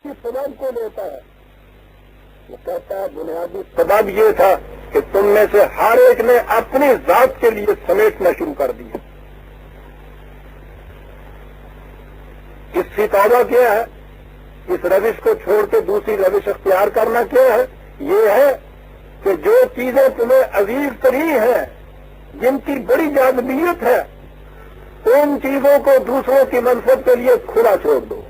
سبب کو لیتا ہے، وہ کہتا ہے بنیادی سبب یہ تھا کہ تم میں سے ہر ایک نے اپنی ذات کے لیے سمیٹنا شروع کر دیا۔ اس سے توبہ کیا ہے؟ اس روش کو چھوڑ کے دوسری روش اختیار کرنا کیا ہے؟ یہ ہے کہ جو چیزیں تمہیں عزیز ترین ہیں، جن کی بڑی جاذبیت ہے، ان چیزوں کو دوسروں کی منفعت کے لیے کھلا چھوڑ دو۔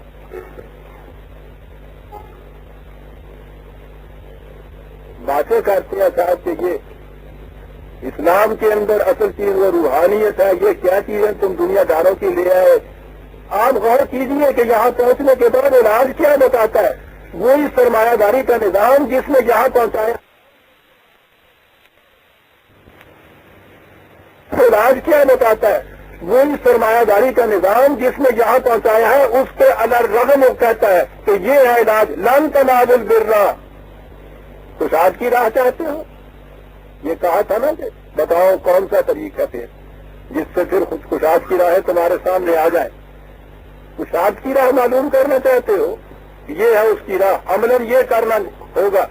باتیں کرتے ہیں صاحب کہ یہ اسلام کے اندر اصل چیز وہ روحانیت ہے، یہ کیا چیزیں تم دنیا داروں کی لے آئے۔ آپ غور کیجئے کہ یہاں پہنچنے کے بعد علاج کیا بتاتا ہے؟ وہی سرمایہ داری کا نظام جس نے یہاں پہنچایا۔ علاج کیا بتاتا ہے؟ وہی سرمایہ داری کا نظام جس نے یہاں پہنچایا ہے، اس پہ الرغم کہتا ہے کہ یہ ہے علاج، لن تنالوا البر۔ خوشحال کی راہ چاہتے ہو؟ یہ کہا تھا نا کہ بتاؤ کون سا طریقہ ہے جس سے پھر خوشحال کی راہیں تمہارے سامنے آ جائیں۔ خوشحال کی راہ معلوم کرنا چاہتے ہو؟ یہ ہے اس کی راہ، عملاً یہ کرنا ہوگا۔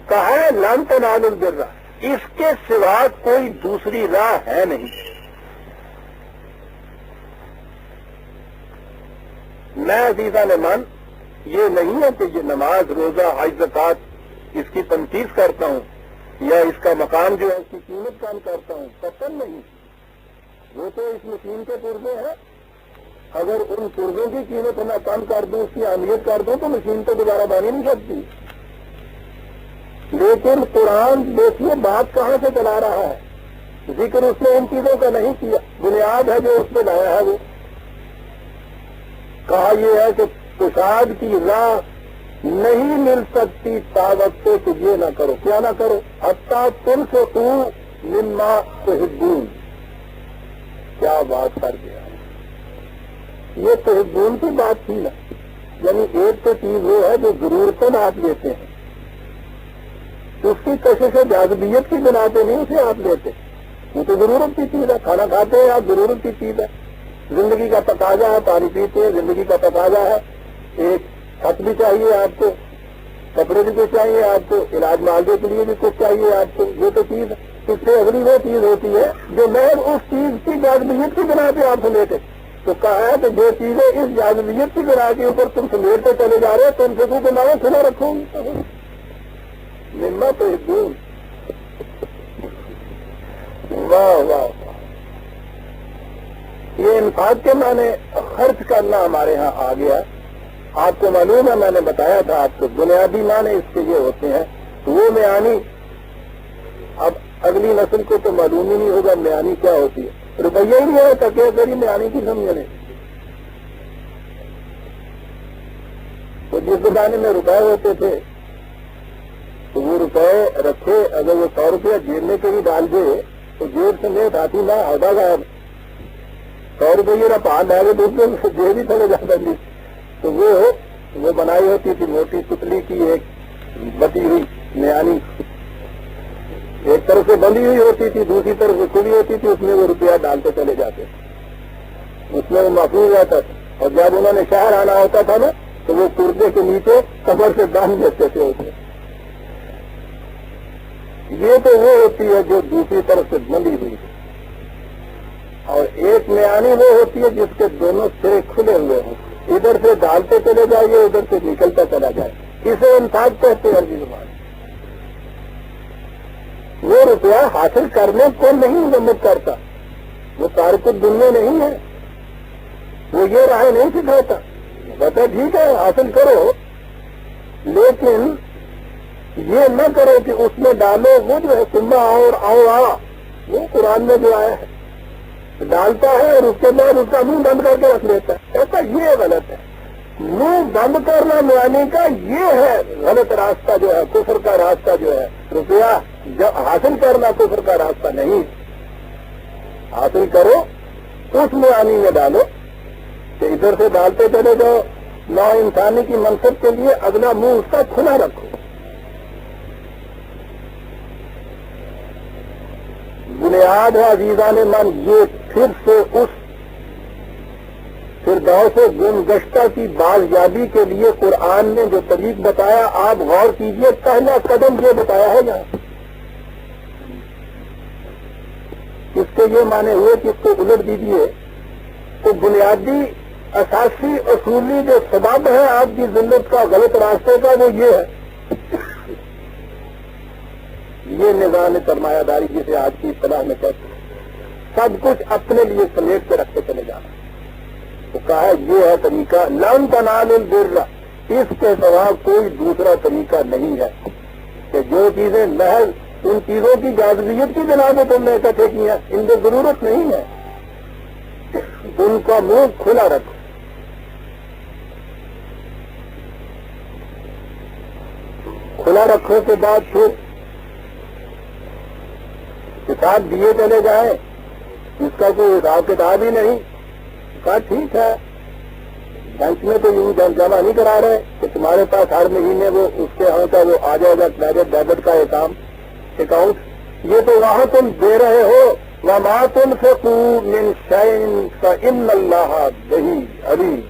کہا ہے لن تنالوا البر، اس کے سوا کوئی دوسری راہ ہے نہیں۔ میں عزیزان من یہ نہیں ہے کہ یہ نماز، روزہ، حج، زکوٰۃ اس کی تنقید کرتا ہوں یا اس کا مقام جو ہے اس کی قیمت کم کرتا ہوں، قطعاً نہیں۔ وہ تو اس مشین کے پرزے ہیں، اگر ان پرزوں کی قیمت میں کم کر دوں، اس کی اہمیت کر دوں تو مشین تو دوبارہ بن ہی نہیں سکتی۔ لیکن قرآن دیکھیے بات کہاں سے چلا رہا ہے، ذکر اس نے ان چیزوں کا نہیں کیا، بنیاد ہے جو اس پہ لایا ہے وہ۔ کہا یہ ہے کہ کشاد کی راہ نہیں مل سکتی طاقت تو یہ نہ کرو، کیا نہ کرو؟ حتیٰ تنفقوا مما تحبون۔ کیا بات کر گیا، یہ تحبون کی بات تھی نا، یعنی ایک تو چیز وہ ہے جو ضرورتیں آپ لیتے ہیں، اس کی کشش جاذبیت کی بنا پہ نہیں اسے آپ لیتے، وہ تو ضرورت کی چیز ہے، کھانا کھاتے ہیں آپ ضرورت کی چیز ہے، زندگی کا تقاضا ہے، پانی پیتے ہیں زندگی کا تقاضا ہے، ایک چھت بھی چاہیے آپ کو، کپڑے بھی کچھ چاہیے آپ کو، علاج معالجے کے لیے بھی کچھ چاہیے آپ کو، یہ تو چیز ہے۔ اس سے اگلی وہ چیز ہوتی ہے جو محض اس چیز کی جاذبیت کی بنا پہ آپ سمیٹے، تو کہا ہے کہ جو چیزیں اس جاذبیت کی بنا کے اوپر تم سمیٹتے چلے جا رہے ہو، تم سے کو نام کھلا رکھو گی مما تحبون۔ واہ واہ، یہ انفاق کے معنی خرچ کرنا ہمارے ہاں آ گیا۔ آپ کو معلوم ہے، میں نے بتایا تھا آپ کو، بنیادی معنی اس کے یہ ہوتے ہیں، وہ میانی۔ اب اگلی نسل کو تو معلوم ہی نہیں ہوگا میانی کیا ہوتی ہے، روپیہ ہی نہیں ہوتا کہ میری میانی کی سمجھنے۔ تو جس زمانے میں روپئے ہوتے تھے تو وہ روپئے رکھے، اگر وہ 100 روپیہ جیب میں کہیں ڈال دے تو جیب سے میرے ہاتھی نہ ہوتا گا، 100 روپیہ نہ پان ڈالے تو جیب ہی چلے جاتا تھی۔ تو وہ بنائی ہوتی تھی موٹی پتلی کی ایک بٹی ہوئی میانی، ایک طرف سے بندی ہوئی ہوتی تھی، دوسری طرف سے کھلی ہوتی تھی، اس میں وہ روپیہ ڈالتے چلے جاتے، اس میں وہ محفوظ رہتا تھا۔ اور جب انہوں نے شہر آنا ہوتا تھا نا تو وہ کردے کے نیچے کمر سے باندھ دیتے تھے اسے۔ یہ تو وہ ہوتی ہے جو دوسری طرف سے بندی ہوئی ہے، اور ایک میانی وہ ہوتی ہے جس کے دونوں سرے کھلے ہوئے ہیں، ادھر سے ڈالتے چلے جائیے ادھر سے نکلتا چلا جائے، اسے انفاق کہتے ہیں عربی زبان۔ وہ روپیہ حاصل کرنے کو نہیں مذمت کرتا، وہ تارک الدنیا نہیں ہے، وہ یہ راہ نہیں سکھاتا، بتا ٹھیک ہے حاصل کرو، لیکن یہ نہ کرو کہ اس میں ڈالو وہ جو ہے سما اور آؤ، وہ قرآن میں جو آیا ہے ڈالتا ہے اور اس کے بعد اس کا منہ بند کر کے رکھ لیتا ہے، کہتا یہ غلط ہے۔ منہ بند کرنا میانی کا یہ ہے غلط راستہ، جو ہے کفر کا راستہ، جو ہے روپیہ حاصل کرنا کفر کا راستہ نہیں۔ حاصل کرو اس میانی میں ڈالو کہ ادھر سے ڈالتے چلے جاؤ، نو انسانی کی منصب کے لیے اگلا منہ اس کا کھلا رکھو۔ بنیاد ہے عزیزان من، یہ پھر فردوس گمگشتہ کی بازیابی کے لیے قرآن نے جو طریق بتایا، آپ غور کیجئے، پہلا قدم یہ بتایا ہے یہاں. اس کے یہ معنی ہوئے کہ اس کو الٹ دیجیے تو بنیادی اساسی اصولی جو سبب ہے آپ کی ذلت کا، غلط راستے کا، وہ یہ ہے، یہ نظام سرمایہ داری جسے آج کی اصطلاح میں کہتے ہیں، سب کچھ اپنے لیے سمیٹ کے رکھتے چلے جانا. تو کہا یہ ہے طریقہ، لن تنالوا البر، اس کے سوا کوئی دوسرا طریقہ نہیں ہے کہ جو چیزیں محض ان چیزوں کی جاذبیت کی بنا پہ تم نے اکٹھے کی ہیں، ان کی ضرورت نہیں ہے، ان کا منہ کھلا رکھو. کھلا رکھو کے بعد پھر کتاب دیے چلے جائیں، اس کا کوئی حساب کتاب ہی نہیں. کہا ٹھیک ہے، بینک میں تو یوں جمع نہیں کرا رہے کہ تمہارے پاس ہر مہینے وہ اس کے ہاں کا وہ آ جائے گا کریڈٹ ڈیبٹ کا اکاؤنٹ، یہ تو وہاں تم دے رہے ہو. وما تنفقوا من شيء فإن الله به عليم،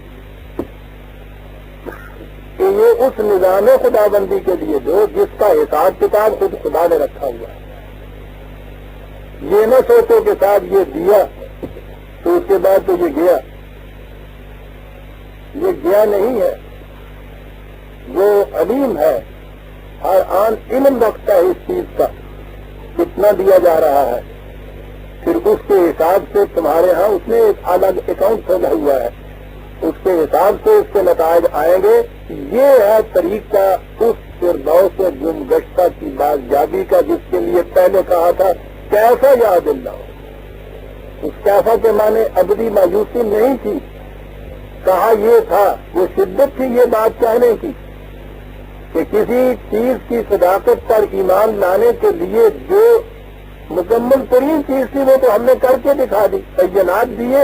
کہ یہ اس نظام خدا بندی کے لیے دو جس کا حساب کتاب خود خدا نے رکھا ہوا ہے. یہ نہ سوچو کہ صاحب یہ دیا تو اس کے بعد تو یہ گیا، یہ گیا نہیں ہے، وہ علیم ہے، ہر آن علم رکھتا ہے اس چیز کا کتنا دیا جا رہا ہے. پھر اس کے حساب سے تمہارے ہاں اس نے ایک الگ اکاؤنٹ کھولا ہوا ہے، اس کے حساب سے اس کے نتائج آئیں گے. یہ ہے طریقہ اس فردوس گمگشتہ کی بازیابی کا، جس کے لیے پہلے کہا تھا کیسا یاد اللہ. اس کیسا کے معنی ابدی مایوسی نہیں تھی، کہا یہ تھا، وہ شدت تھی یہ بات کہنے کی کہ کسی چیز کی صداقت پر ایمان لانے کے لیے جو مکمل ترین چیز تھی وہ تو ہم نے کر کے دکھا دی، بینات دیے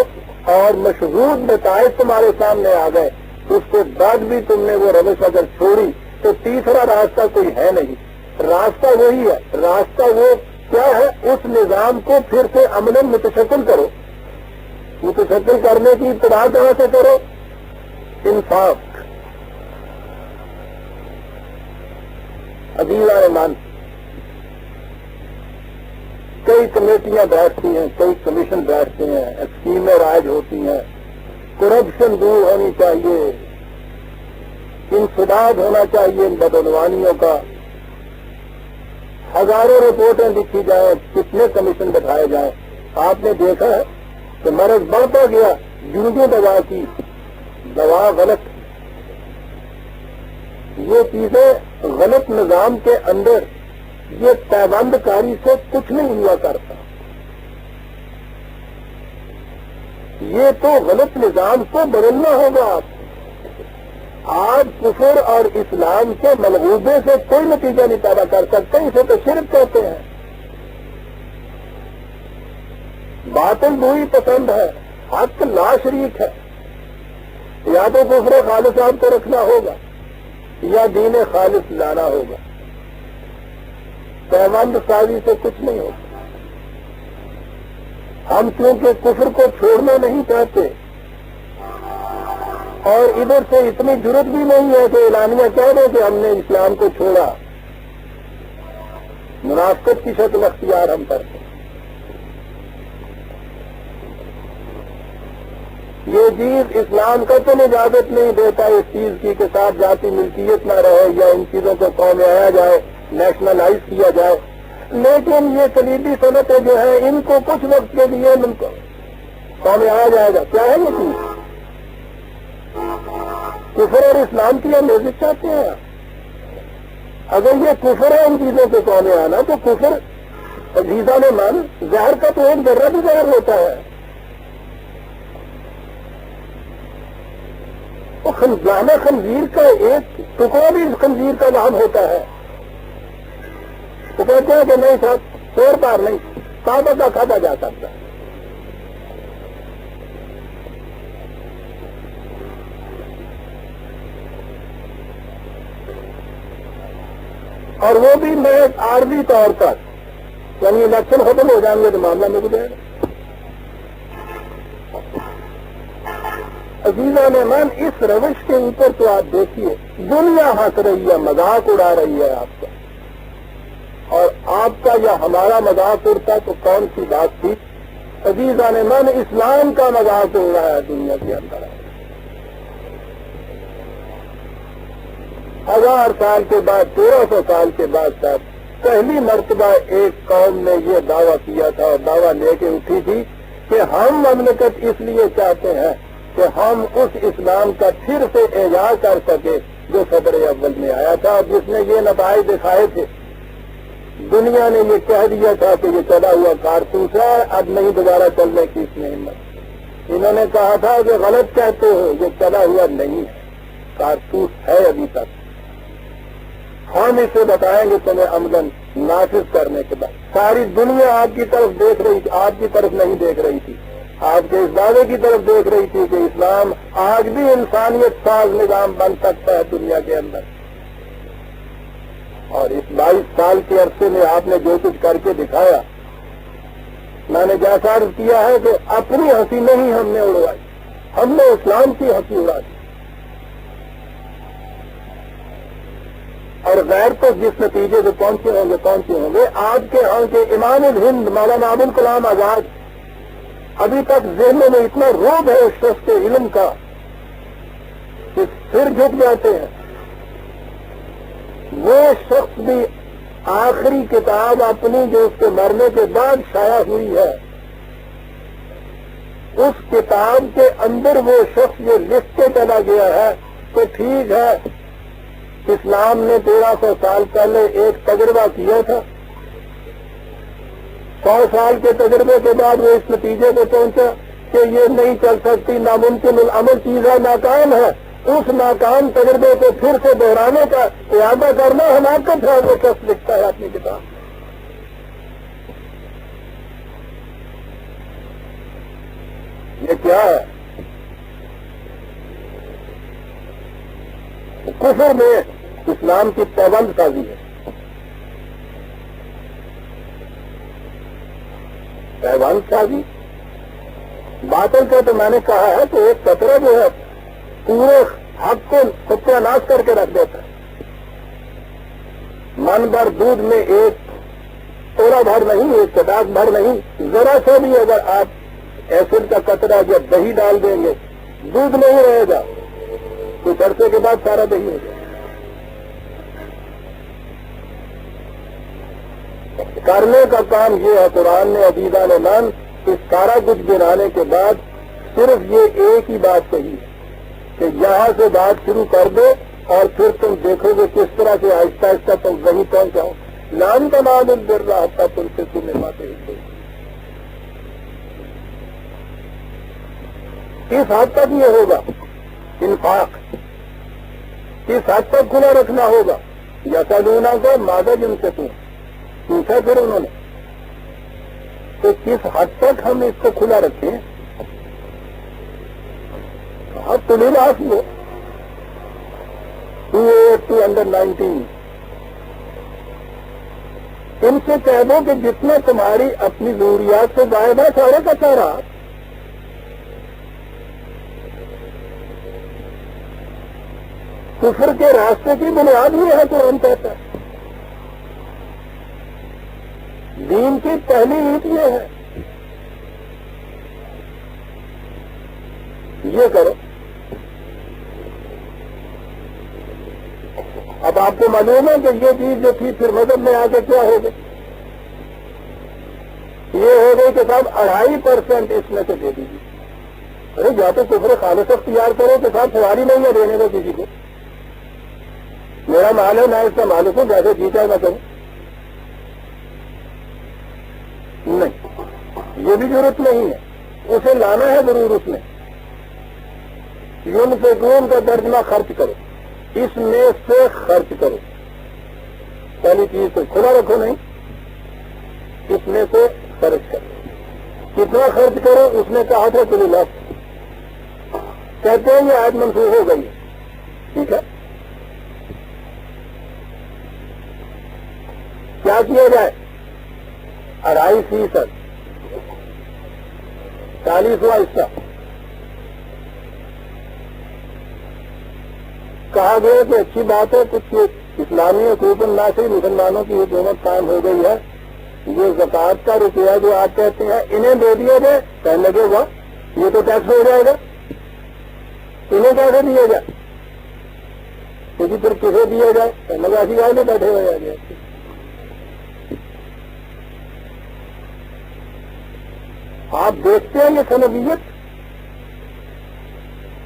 اور مشہود نتائج تمہارے سامنے آ گئے. اس کے بعد بھی تم نے وہ روش اگر چھوڑی تو تیسرا راستہ کوئی ہے نہیں. راستہ وہی ہے، راستہ وہ کیا ہے، اس نظام کو پھر سے عملاً متشکل کرو. متشکل کرنے کی ابتدا کہاں سے کرو؟ انصاف. عزیزان مان، کئی کمیٹیاں بیٹھتی ہیں، کئی کمیشن بیٹھتے ہیں، اسکیمیں رائج ہوتی ہیں، کرپشن دور ہونی چاہیے، انسداد ہونا چاہیے ان بدعنوانیوں کا. ہزاروں رپورٹیں لکھی جائیں، کتنے کمیشن بٹھائے جائیں. آپ نے دیکھا ہے کہ مرض بڑھتا گیا، جنگیں دوا کی، دوا غلط. یہ چیزیں غلط نظام کے اندر یہ پیوند کاری سے کچھ نہیں ہوا کرتا. یہ تو غلط نظام کو بدلنا ہوگا. آج کفر اور اسلام کے ملغوبے سے کوئی نتیجہ نہیں پیدا کر سکتے، اسے تو شرک کہتے ہیں. باطل وہی پسند ہے، حق لا شریک ہے. یا تو کفر خالص آپ کو رکھنا ہوگا یا دین خالص لانا ہوگا. پیوند سازی سے کچھ نہیں ہوگا. ہم کیونکہ کفر کو چھوڑنا نہیں چاہتے اور ادھر سے اتنی جرت بھی نہیں ہے کہ اعلانیہ کہہ دیں کہ ہم نے اسلام کو چھوڑا، منافقت کی شکل اختیار ہم کرتے. یہ چیز اسلام کا تو اجازت نہیں دیتا اس چیز کی کہ ساتھ ذاتی ملکیت نہ رہے یا ان چیزوں کو قوم آیا جائے، نیشنلائز کیا جائے. لیکن یہ کلیدی صنعتیں جو ہیں ان کو کچھ وقت کے لیے قوم آیا جائے گا. کیا ہے یہ چیز؟ کفر اور اسلام کی امیزش چاہتے ہیں. اگر یہ کفر ہے ان چیزوں کے قوم آنا تو کفر عزیزہ نے مان زہر کا تو ایک ذرہ بھی زہر ہوتا ہے. لحم خنزیر کا ایک ٹکڑا بھی خنزیر کا لحم ہوتا ہے. تو کہتے ہیں کہ نہیں صاحب شور پار نہیں، تازہ کا کھاتا جا سکتا. اور وہ بھی میں عارضی طور پر، یعنی الیکشن ختم ہو جائیں گے تو معاملہ میں گزرے گا. عزیزان من، اس روش کے اوپر تو آپ دیکھیے دنیا ہنس رہی ہے، مذاق اڑا رہی ہے آپ کا، اور آپ کا یا ہمارا مذاق اڑتا تو کون سی بات تھی؟ عزیزان من، اسلام کا مذاق اڑ رہا ہے دنیا کے اندر۔ 1000 سال کے بعد، 1300 سال کے بعد صاحب پہلی مرتبہ ایک قوم نے یہ دعویٰ کیا تھا اور دعویٰ لے کے اٹھی تھی کہ ہم مملکت اس لیے چاہتے ہیں کہ ہم اس اسلام کا پھر سے احیا کر سکے جو صدر اول میں آیا تھا اور جس نے یہ نتائج دکھائے تھے۔ دنیا نے یہ کہہ دیا تھا کہ یہ چلا ہوا کارتوس ہے، اب نہیں دوبارہ چلنے کی اس میں ہمت۔ انہوں نے کہا تھا کہ غلط کہتے ہو، یہ چلا ہوا نہیں ہے، کارتوس ہے ابھی تک، ہم اسے بتائیں گے تمہیں عملاً نافذ کرنے کے بعد۔ ساری دنیا آپ کی طرف دیکھ رہی تھی، آپ کی طرف نہیں دیکھ رہی تھی، آپ کے اس دعوے کی طرف دیکھ رہی تھی کہ اسلام آج بھی انسانیت ساز نظام بن سکتا ہے دنیا کے اندر۔ اور اس 22 سال کے عرصے میں آپ نے جو کچھ کر کے دکھایا، میں نے جیسا عرض کیا ہے کہ اپنی ہنسی نہیں ہم نے اڑوائی، ہم نے اسلام کی ہنسی اڑا دی، اور غیر تو جس نتیجے سے پہنچے ہوں گے۔ آج کے ہاں کے امام الہند مولانا ابوالکلام آزاد، ابھی تک ذہنوں میں اتنا روب ہے اس شخص کے علم کا کہ سر جھک جاتے ہیں۔ وہ شخص بھی آخری کتاب اپنی جو اس کے مرنے کے بعد شائع ہوئی ہے، اس کتاب کے اندر وہ شخص یہ لکھ کے چلا گیا ہے کہ ٹھیک ہے، اسلام نے 1300 سال پہلے ایک تجربہ کیا تھا، 100 سال کے تجربے کے بعد وہ اس نتیجے پہ پہنچا کہ یہ نہیں چل سکتی، ناممکن العمل چیز ہے، ناکام ہے۔ اس ناکام تجربے کو پھر سے دہرانے کا اعادہ کرنا حماقت ہے، وہ شخص لکھتا ہے اپنی کتاب۔ یہ کیا ہے؟ کفر میں اسلام کی پابند سازی ہے، پابند سازی باطل کا۔ تو میں نے کہا ہے کہ ایک قطرہ جو ہے پورے حق کو ستیہ ناش کر کے رکھ دیتا ہے۔ من بھر دودھ میں ایک توڑا بھر نہیں، ایک چٹاک بھر نہیں، ذرا سے بھی اگر آپ ایسڈ کا قطرہ یا دہی ڈال دیں گے، دودھ نہیں رہے گا، کچھ عرصے کے بعد سارا دہی ہو جائے۔ کرنے کا کام یہ ہے، قرآن نے عزیزان من اس سارا کچھ گرانے کے بعد صرف یہ ایک ہی بات کہی ہے کہ یہاں سے بات شروع کر دو اور پھر تم دیکھو گے کس طرح سے آہستہ آہستہ تم وہیں پہنچاؤ۔ لام تمام البر حتی تنفقوا مما تحبون۔ کس حد تک یہ ہوگا؟ انفاق کس حد تک کھلا رکھنا ہوگا؟ یسألونک کا ماذا ينفقون، پوچھا پھر انہوں نے کہ کس حد تک ہم اس کو کھلا رکھیں؟ اب تو نہیں بات ہو 2/8 ان سے کہہ دو کہ جتنا تمہاری اپنی ضروریات سے زائد ہے سارے کا سارا کفر کے راستے کی بنیاد یہ ہے قرآن کہتا ہے۔ دین کی پہلی اینٹ یہ ہے، یہ کرو۔ اب آپ کو معلوم ہے کہ یہ چیز جو تھی پھر مذہب میں آ کے کیا ہو گئی؟ یہ ہو گئی کہ صاحب 2.5% اس میں سے دے دیجیے۔ ارے یا تو کفر خالص اختیار کرو کہ صاحب سواری نہیں ہے دینے کو کسی کو، میرا مال ہے میں اس کا مالک ہوں، جیسے جی چاہے میں کروں۔ نہیں، یہ بھی ضرورت نہیں ہے، اسے لانا ہے ضرور۔ اس میں ينفقون کا ترجمہ خرچ کرو، اس میں سے خرچ کرو۔ پہلی چیز تو کھلا رکھو نہیں، اس میں سے خرچ کرو۔ کتنا خرچ کرو؟ اس نے کہا تھا کل لفظ، کہتے ہیں یہ آج منسوخ ہو گئی ہے، ٹھیک ہے، کیا کیا جائے؟ 2.5%، 40واں حصہ کہا گیا کہ اچھی بات ہے کچھ اسلامی حکومت نہ سے مسلمانوں کی حکومت قائم ہو گئی ہے، یہ زکوٰۃ کا روپیہ جو آپ کہتے ہیں انہیں دے دیا جائے، کہنے لگے گا یہ تو ٹیکس ہو جائے گا، انہیں کیسے دیا جائے، کیونکہ پھر کسے دیا جائے، کہنے لگا ایسی بات نہیں، بیٹھے ہوئے آ گئے۔ آپ دیکھتے ہیں یہ سنویت،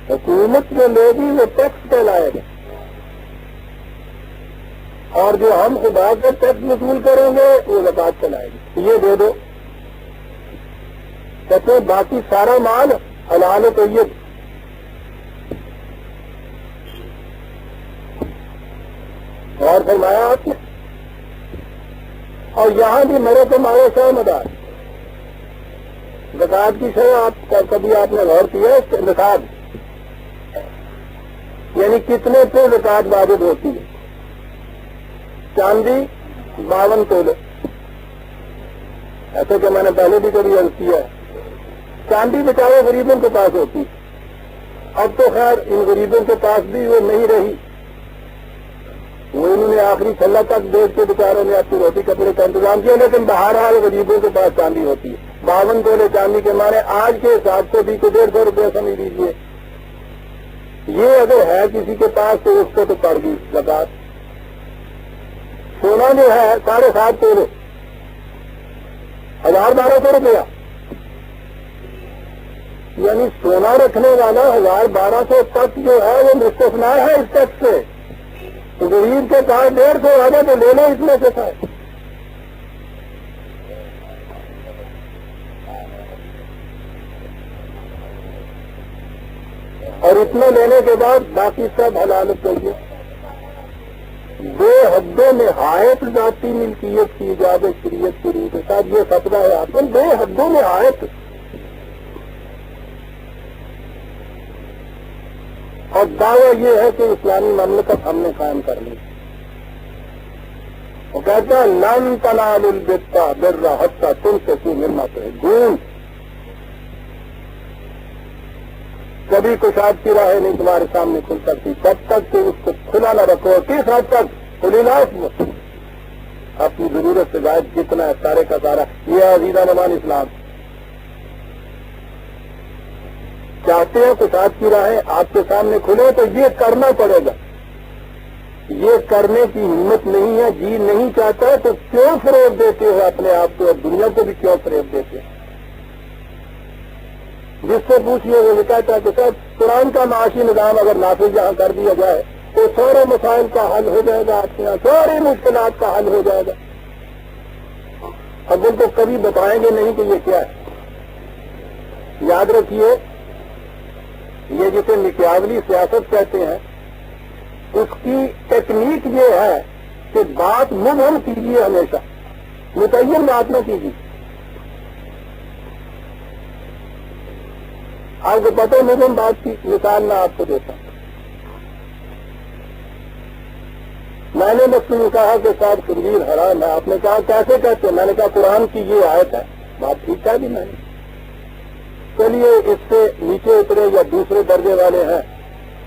حکومت جو لے گی وہ ٹیکس کہلائے گا، اور جو ہم خدا کا ٹیکس وصول کریں گے وہ زکوٰۃ چلائے گی، یہ دے دو، کہتے ہیں باقی سارا مال حلال طیب۔ اور فرمایا آپ نے، اور یہاں بھی میرے تو مارے سو مدار زکوٰۃ کی شے، آپ کبھی آپ نے غور کیا ہے نصاب یعنی کتنے پہ زکوٰۃ واجب ہوتی ہے؟ چاندی 52 تولے، ایسے کہ میں نے پہلے بھی کبھی عرض کیا ہے، چاندی بچارے غریبوں کے پاس ہوتی، اب تو خیر ان غریبوں کے پاس بھی وہ نہیں رہی، وہ انہوں نے آخری چھلا تک دیکھ کے بیچاروں نے اپنی روٹی کپڑے کا انتظام کیا، لیکن بہرحال غریبوں کے پاس چاندی ہوتی ہے۔ 52 تولے چاندی کے مانے آج کے حساب سے بھی 150 روپئے سمجھ لیجیے، یہ اگر ہے کسی کے پاس تو اس کو تو پڑ گئی زکوٰۃ۔ سونا جو ہے 7.5 تولے 1200 روپیہ، یعنی سونا رکھنے والا 1200 تک جو ہے وہ مستثنا ہے اس ٹیکس سے، تو غریب کے پاس 150 آ جائے تو لے لو اس میں سے ہے۔ اور اتنا لینے کے بعد باقی سب حلال چاہیے۔ بے حد و نہایت ذاتی ملکیت کی اجازت شریعت کی روح کے ساتھ یہ فتویٰ ہے آپ کو، بے حد و نہایت، اور دعویٰ یہ ہے کہ اسلامی مملکت ہم نے قائم کر لی۔ وہ کہتا ہے لن تنالوا البر حتی تنفقوا مما تحبون، کبھی کشاد کی راہیں نہیں تمہارے سامنے کھل سکتی تب تک کہ اس کو کھلا نہ رکھو، کس حد تک؟ کھلی لاش اپنی ضرورت سے زائد جتنا ہے سارے کا سارا۔ یہ عزیزہ نمان اسلام، چاہتے ہیں کشاد کی راہیں آپ کے سامنے کھلے تو یہ کرنا پڑے گا، یہ کرنے کی ہمت نہیں ہے، جی نہیں چاہتا تو کیوں فریب دیتے ہو اپنے آپ کو اور دنیا کو بھی کیوں فریب دیتے ہیں؟ جس سے پوچھئے وہ یہ کہتا ہے کہ صاحب قرآن کا معاشی نظام اگر نافذ یہاں کر دیا جائے تو سارے مسائل کا حل ہو جائے گا، آپ کے یہاں ساری مشکلات کا حل ہو جائے گا۔ اب ان کو کبھی بتائیں گے نہیں کہ یہ کیا ہے۔ یاد رکھیے یہ جسے مکیاولی سیاست کہتے ہیں، اس کی ٹیکنیک یہ ہے کہ بات مبہم کیجیے، ہمیشہ متعین بات نہ کیجیے۔ آپ کو پتہ مبہم بات کی مثال میں آپ کو دیتا ہوں۔ میں نے مجھ سے کہا کہ صاحب خنزیر حرام ہے، آپ نے کہا کیسے کہتے ہیں؟ میں نے کہا قرآن کی یہ آیت ہے، بات ٹھیک ہے بھی میں نے، چلیے اس سے نیچے اترے یا دوسرے درجے والے ہیں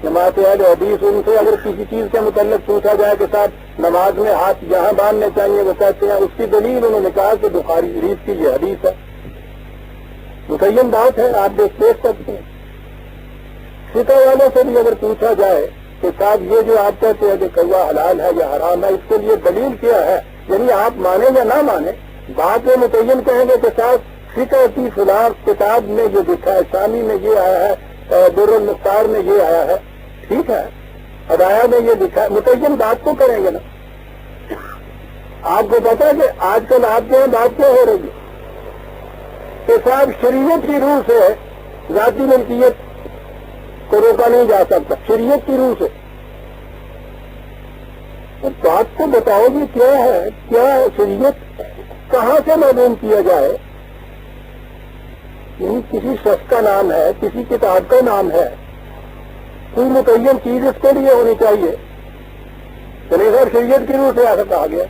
جماعت اہل حدیث، ان سے اگر کسی چیز کے متعلق پوچھا جائے کہ صاحب نماز میں ہاتھ یہاں باندھنے چاہیے، وہ کہتے ہیں اس کی دلیل انہوں نے کہا کہ بخاری شریف کی یہ حدیث ہے، متعین بات ہے، آپ دیکھ سکتے ہیں۔ فقہ والوں سے بھی اگر پوچھا جائے کہ صاحب یہ جو آپ کہتے ہیں کہ کوا حلال ہے یا حرام ہے، اس کے لیے دلیل کیا ہے، یعنی آپ مانیں یا نہ مانیں، بات یہ متعین کہیں گے کہ صاحب فقہ کی فلاں کتاب میں یہ لکھا ہے، شامی میں یہ آیا ہے، در المختار میں یہ آیا ہے، ٹھیک ہے، ہدایہ میں یہ لکھا ہے، متعین بات کو کریں گے نا۔ آپ کو پتا ہے کہ آج کل آپ کے یہاں بات کیا ہو رہی ہے کہ صاحب شریعت کی روح سے ذاتی ملکیت کو روکا نہیں جا سکتا، شریعت کی روح سے۔ بات کو بتاؤ گی کیا ہے، کیا شریعت کہاں سے معلوم کیا جائے؟ یعنی کسی شخص کا نام ہے، کسی کتاب کا نام ہے، کوئی متعین چیز اس کے لیے ہونی چاہیے، چلے سر شریعت کی روح سے ایسا کہا گیا،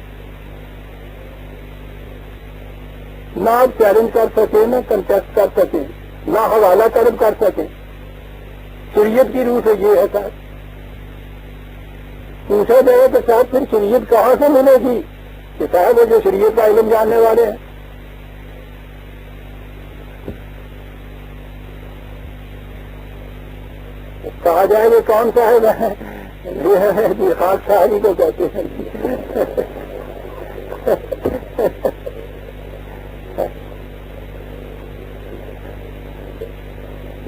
نہ آپ چیلنج کر سکیں، نہ کنٹیسٹ کر سکیں، نہ حوالہ طلب کر سکیں، شریعت کی روح سے یہ ہے صاحب۔ پوچھا جائے تو صاحب پھر شریعت کہاں سے ملے گی کہ صاحب وہ جو شریعت کا علم جاننے والے ہیں؟ کہا جائے وہ کون صاحب ہے؟ یہ ہے جی خاص صاحب کو کہتے ہیں.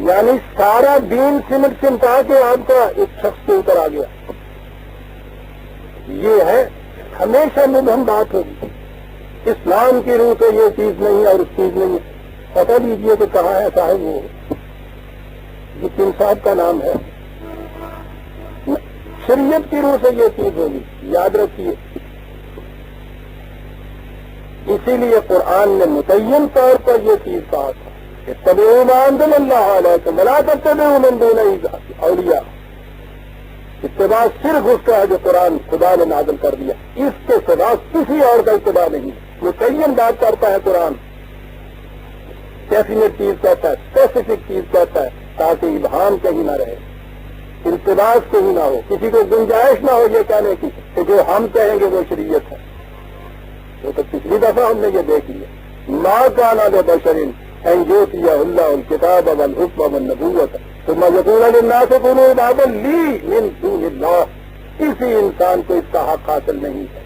یعنی سارا دین سمٹ سمٹا کے آپ کا ایک شخص کے اوپر آ گیا. یہ ہے ہمیشہ مبہم بات ہوگی. اسلام کی روح سے یہ چیز نہیں اور اس چیز نہیں. پتہ دیجیے کہ کہاں ہے صاحب وہ جس انصاف کا نام ہے. شریعت کی روح سے یہ چیز ہوگی، یاد رکھیے. اسی لیے قرآن نے متعین طور پر یہ چیز کہا تھا کہ اتبعوا ما انزل اللہ علیکم ولا تتبعوا من دونہ اولیاء. اتباع صرف اس کا ہے جو قرآن خدا نے نازل کر دیا، اس کے سوا کسی اور کا اتباع نہیں. متعین بات کرتا ہے قرآن، ڈیفینیٹ چیز کہتا ہے، اسپیسیفک چیز کہتا ہے تاکہ ابہام کہیں نہ رہے، التباس کہیں نہ ہو، کسی کو گنجائش نہ ہو یہ کہنے کی کہ جو ہم کہیں گے وہ شریعت ہے. وہ تو پچھلی دفعہ ہم نے یہ دیکھ لیا. ما کان لبشر ان یؤتیہ اللہ الکتاب والحکم والنبوۃ ثم یقول للناس کونوا عبادا لی من دون اللہ. کسی انسان کو اس کا حق حاصل نہیں ہے.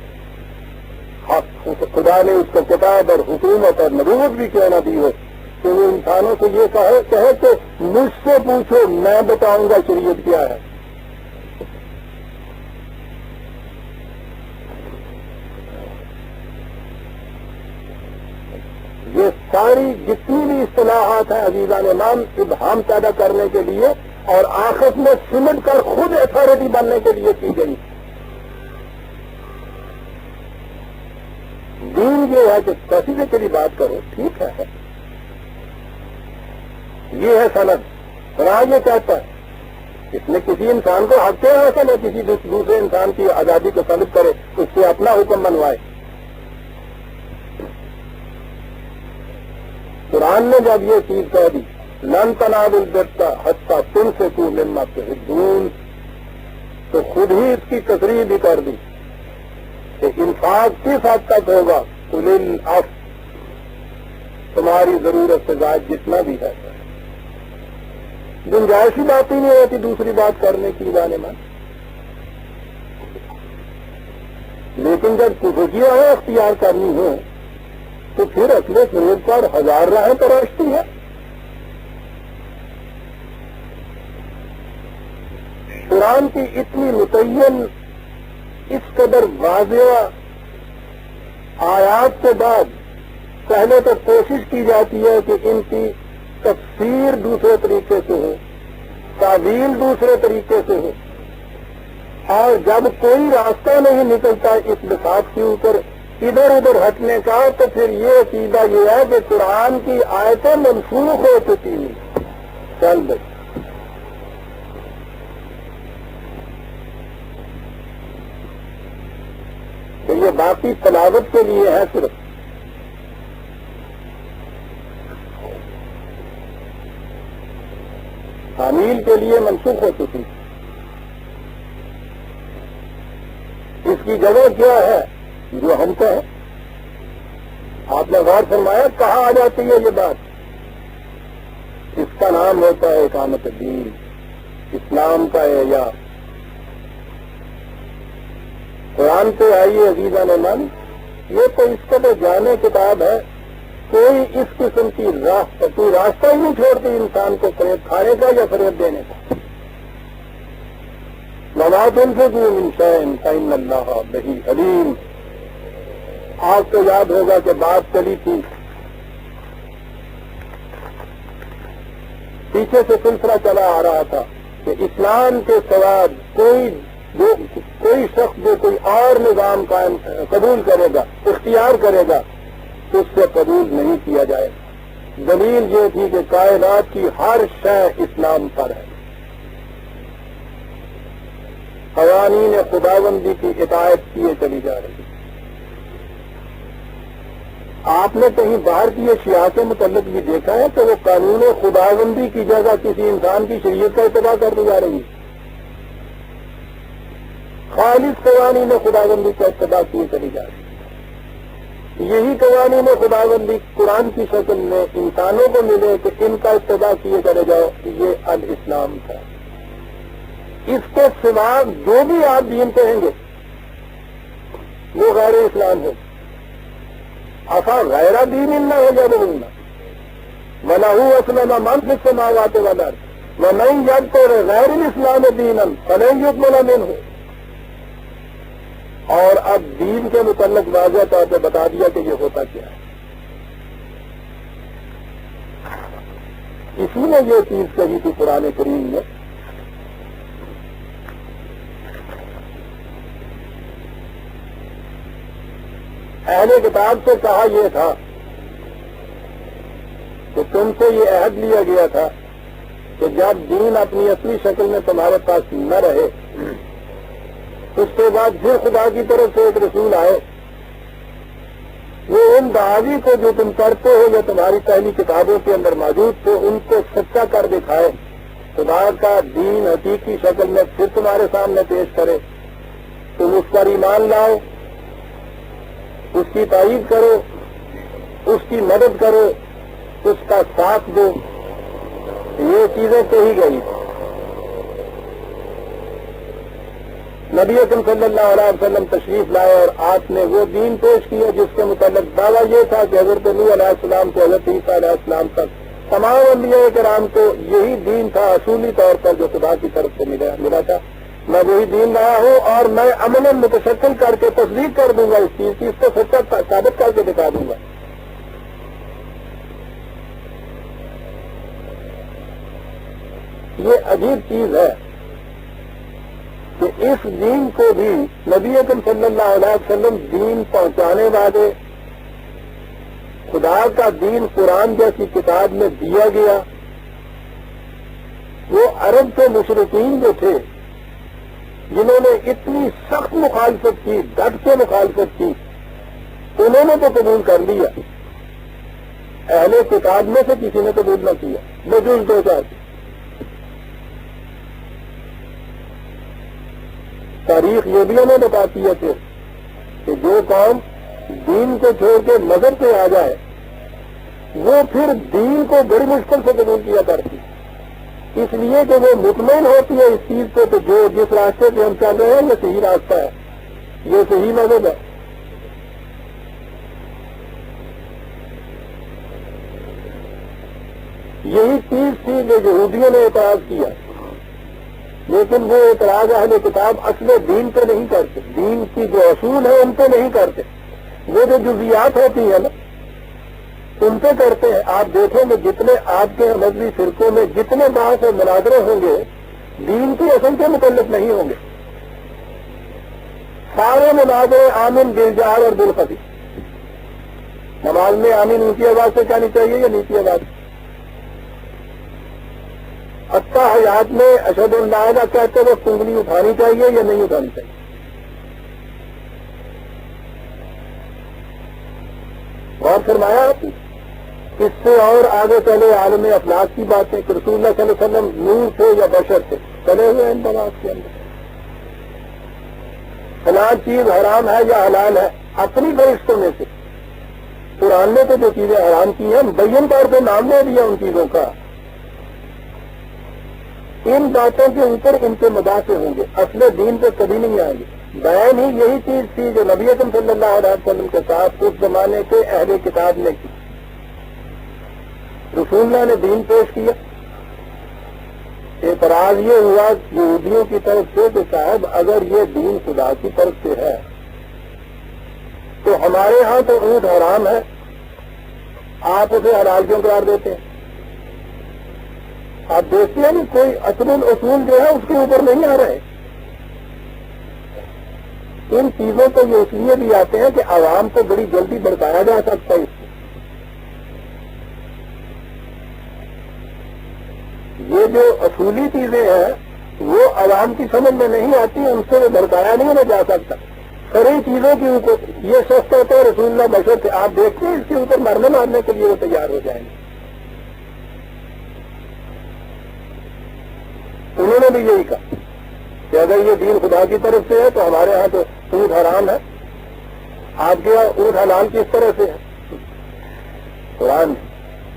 حق خدا نے اس کو کتاب اور حکومت اور نبوت بھی کیوں نہ دی ہو کہ وہ انسانوں کو یہ کہے کہ مجھ سے پوچھو میں بتاؤں گا شریعت کیا ہے. یہ ساری جتنی بھی اصطلاحات ہیں عزیزان امام ابہام پیدا کرنے کے لیے اور آخر میں سمٹ کر خود اتھارٹی بننے کے لیے کی گئی. دین یہ ہے کہ اسپیسیفکلی بات کرو، ٹھیک ہے، یہ ہے سند. قرآن یہ کہتا ہے اس میں کسی انسان کو حق کیا حاصل ہے کسی دوسرے انسان کی آزادی کو طلب کرے، اس سے اپنا حکم منوائے. قرآن نے جب یہ چیز کہہ دی لن تنالوا البر حتی تنفقوا مما تحبون، تو خود ہی اس کی تصریح بھی کر دی کہ انفاق کس حد تک ہوگا. قل العفو، تمہاری ضرورت سے زائد جتنا بھی ہے. گنجائش ہی بات ہی نہیں ہوتی دوسری بات کرنے کی جانے من. لیکن جب خصوصیاں اختیار کرنی ہو تو پھر اپنے فروغ پر ہزار راہیں تراشتی ہے. قرآن کی اتنی متعین اس قدر واضح آیات کے بعد پہلے تو کوشش کی جاتی ہے کہ ان کی تفسیر دوسرے طریقے سے ہو، تعویل دوسرے طریقے سے ہو، اور جب کوئی راستہ نہیں نکلتا اس بساط کے اوپر ادھر ادھر ہٹنے کا تو پھر یہ عقیدہ یہ ہے کہ قرآن کی آیتیں منسوخ ہو چکی ہیں. چل بھائی تو یہ باقی تلاوت کے لیے ہے صرف. تعمیل کے لیے منسوخ ہو چکی. اس کی جگہ کیا ہے جو ہم کہیں؟ آپ نے غور فرمایا کہاں آ جاتی ہے یہ بات؟ اس کا نام ہوتا ہے اقامت الدین، اسلام کا احیاء. قرآن پہ آئیے عزیزان من، یہ تو اس کا تو جانے کتاب ہے. کوئی اس قسم کی کوئی راستہ ہی نہیں چھوڑتی انسان کو فریب کھانے کا یا فریب دینے کا. وما تنفقوا من شيء فإن الله به عليم. آپ کو یاد ہوگا کہ بات چلی تھی، پیچھے سے سلسلہ چلا آ رہا تھا کہ اسلام کے سوا کوئی شخص جو کوئی اور نظام قبول کرے گا، اختیار کرے گا، اس سے قبول نہیں کیا جائے. دلیل یہ تھی کہ کائنات کی ہر شے اسلام پر ہے. قوانین خداوندی کی اطاعت کیے چلی جا رہی. آپ نے کہیں باہر کی اشیاء کے متعلق بھی دیکھا ہے کہ وہ قانون خداوندی کی جگہ کسی انسان کی شریعت کا اتباع کرتی جا رہی ہے. خالص قوانین خداوندی کا اتباع کیے چلی جا رہی ہے۔ یہی قوانین خداوندی قرآن کی شکل میں انسانوں کو ملے کہ ان کا اتباع کیے چلے جاؤ، یہ الاسلام تھا۔ اس کے سوا جو بھی آپ دین کہیں گے وہ غیر اسلام ہے۔ افا غیر دین نہ ہو جائے بولنا وَلَهُ أَسْلَمَ مَنْ فِي السَّمَاوَاتِ وَالْأَرْضِ وَمَنْ يَبْتَغِ غَيْرَ الْإِسْلَامِ دِينًا فَلَنْ يُقْبَلَ مِنْهُ۔ اور اب دین کے متعلق واضح طور پہ بتا دیا کہ یہ ہوتا کیا ہے۔ اسی نے یہ چیز کہی تھی قرآن کریم میں اہل کتاب سے کہا یہ تھا کہ تم سے یہ عہد لیا گیا تھا کہ جب دین اپنی اصلی شکل میں تمہارے پاس نہ رہے اس کے بعد پھر خدا کی طرف سے ایک رسول آئے، وہ ان دعاوی کو جو تم کرتے ہو یا تمہاری پہلی کتابوں کے اندر موجود تھے ان کو سچا کر دکھائے، خدا کا دین حقیقی شکل میں پھر تمہارے سامنے پیش کرے، تم اس پر ایمان لاؤ، اس کی تائید کرو، اس کی مدد کرو، اس کا ساتھ دو۔ یہ چیزیں کہی گئی۔ نبی اکرم صلی اللہ علیہ وسلم تشریف لائے اور آپ نے وہ دین پیش کیا جس کے متعلق دعویٰ یہ تھا کہ حضرت نوح علیہ السلام سے حضرت عیسیٰ علیہ السلام تک تمام انبیاء کرام کو یہی دین تھا اصولی طور پر جو خدا کی طرف سے ملا تھا۔ میں وہی دین لایا ہوں اور میں عملاً متشکل کر کے تصدیق کر دوں گا اس چیز کی، اس کو سچا ثابت کر کے دکھا دوں گا۔ یہ عجیب چیز ہے کہ اس دین کو بھی نبی اکرم صلی اللہ علیہ وسلم دین پہنچانے والے، خدا کا دین قرآن جیسی کتاب میں دیا گیا، وہ عرب کے مشرکین جو تھے جنہوں نے اتنی سخت مخالفت کی، ڈٹ کے مخالفت کی، انہوں نے تو قبول کر لیا، اہل کتاب میں سے کسی نے قبول نہ کیا بجز دو چار۔ تاریخ یہ بھی ہمیں بتاتی ہے کہ جو قوم دین کو چھوڑ کے مذہب پہ آ جائے وہ پھر دین کو بڑی مشکل سے قبول کیا کرتی، اس لیے کہ وہ مطمئن ہوتی ہے اس چیز سے کہ جو جس راستے پہ ہم چل رہے ہیں یہ صحیح راستہ ہے، یہ صحیح مذہب ہے۔ یہی چیز تھی جو یہودیوں نے اعتراض کیا، لیکن وہ اعتراض اہل کتاب اصل دین پہ نہیں کرتے، دین کی جو اصول ہے ان پہ نہیں کرتے، وہ جو جزیات ہوتی ہیں نا ان پہ کرتے ہیں۔ آپ دیکھیں گے جتنے آپ کے مذہبی فرقوں میں جتنے بحث اور مناظرے ہوں گے دین کی اصل کے متعلق نہیں ہوں گے، سارے مناظرے آمین بالجہر اور بالخفی۔ نماز میں آمین اونچی آواز سے کہانی چاہیے یا نیچی آواز؟ حتیٰ حیات میں اشہد ان لا الہ کہتے وقت انگلی اٹھانی چاہیے یا نہیں اٹھانی چاہیے؟ غور فرمایا آپ نے؟ اس سے اور آگے چلے عالم افلاک کی باتیں کہ رسول اللہ صلی اللہ علیہ وسلم نور تھے یا بشر تھے، چلے ہوئے ان بات کے اندر فلاں چیز حرام ہے یا حلال ہے اپنی فرشتوں میں سے۔ قرآن نے تو جو چیزیں حرام کی ہیں مبین طور پہ نام دے دیا ان چیزوں کا، ان باتوں کے اوپر ان کے مدافع ہوں گے، اصل دین پہ کبھی نہیں آئیں گے۔ بیان ہی یہی چیز تھی جو نبی اکرم صلی اللہ علیہ وسلم کے ساتھ اس زمانے کے اہل کتاب نے کی۔ رسول اللہ نے دین پیش کیا، اعتراض یہ ہوا یہودیوں کی طرف سے کہ صاحب اگر یہ دین خدا کی طرف سے ہے تو ہمارے ہاں تو اونٹ حرام ہے، آپ اسے حلال کیوں قرار دیتے ہیں؟ آپ دیکھتے ہیں نا کوئی اصل اصول جو ہے اس کے اوپر نہیں آ رہے۔ ان چیزوں کو یہ اس لیے بھی آتے ہیں کہ عوام کو بڑی جلدی بڑکایا جا سکتا ہے۔ اس سے یہ جو اصولی چیزیں ہیں وہ عوام کی سمجھ میں نہیں آتی، ان سے وہ بڑکایا نہیں ہونا جا سکتا۔ سری چیزوں کے اوپر یہ سچ ہوتا ہے رسول اللہ بشر تھے، آپ دیکھتے ہیں اس کے اوپر مرنے مارنے کے لیے وہ تیار ہو جائیں گے۔ انہوں نے بھی یہی کہا کہ اگر یہ دین خدا کی طرف سے ہے تو ہمارے ہاں تو اونٹ حرام ہے، آپ کے یہاں اونٹ حلال کس طرح سے ہے؟ قرآن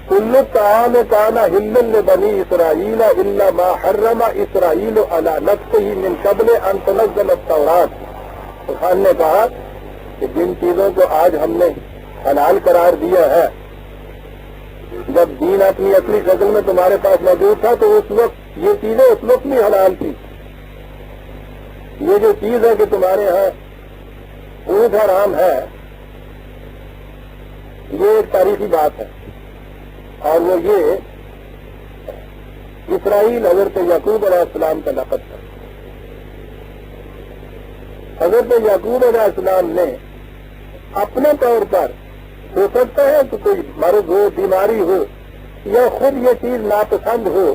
کل طعام کان حلا لبنی اسرائیل الا ما حرم اسرائیل علی نفسہ من قبل ان تنزل التوراۃ۔ قرآن نے کہا کہ جن چیزوں کو آج ہم نے حلال قرار دیا ہے، جب دین اپنی اصلی شکل میں تمہارے پاس موجود تھا تو اس وقت یہ چیزیں اس وقت بھی حلال تھی۔ یہ جو چیز ہے کہ تمہارے ہاں اونٹ حرام ہے، یہ ایک تاریخی بات ہے، اور وہ یہ اسرائیل حضرت یعقوب علیہ السلام کا لقب تھا۔ حضرت یعقوب علیہ السلام نے اپنے طور پر، ہو سکتا ہے کہ کوئی مرض ہو، بیماری ہو، یا خود یہ چیز ناپسند ہو،